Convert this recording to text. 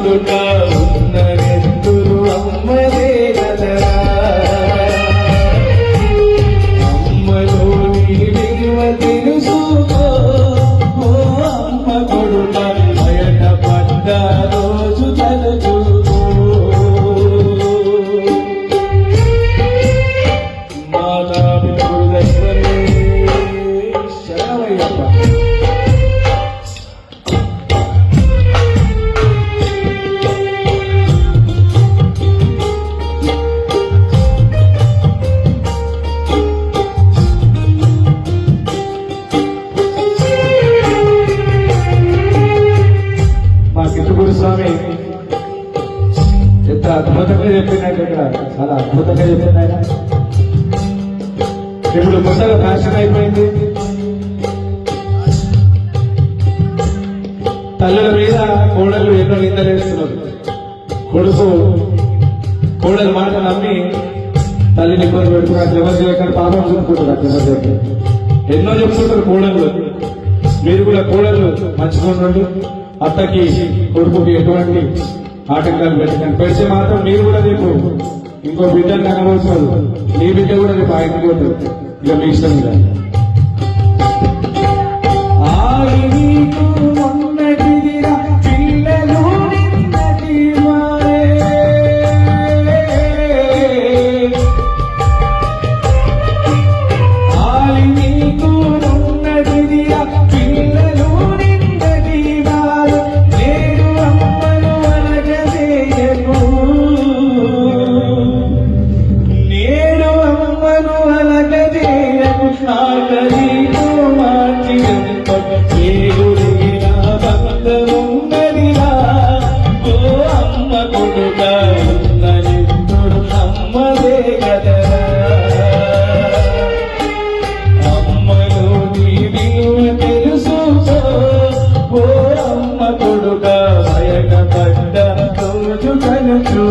కొడుకా ఉన్నదెందురు అమ్మదే కదరా అమ్మలో నీ విలువ తెలుసుకో ఓ అమ్మ కొడుకా బయట పడ్డ రోజు తలచుకో మాతా పితృదైవమే శరణమయ్యప్ప స్వామి ఎంత అద్భుతంగా చెప్పినాడు ఇక్కడ చాలా అద్భుతంగా చెప్పిన ఆయన ఇప్పుడు కొత్తగా ఫ్యాషన్ అయిపోయింది తల్లుల మీద కోడళ్ళు ఎన్నో నిందలేస్తున్నారు కొడుకు కోడలు మాట నమ్మి తల్లిని ఇబ్బంది పెడుతున్నారు జబర్దస్త్ పాపం చూసుకుంటున్నారు జబర్దస్త్ ఎన్నో చెప్తుంటారు కోడళ్ళు మీరు కూడా కోడళ్ళు మంచిగా అత్తకి కొడుకుకి ఎటువంటి ఆటంకాలు పెట్టకండి పెడితే మాత్రం మీరు కూడా రేపు ఇంకో బిడ్డను కనబడుతున్నారు నీ బిడ్డ కూడా రేపు ఆయనకి పోతారు ఇక మీ ఇష్టం మీద కొడుగా బయట పడ్డ రోజు కనుచు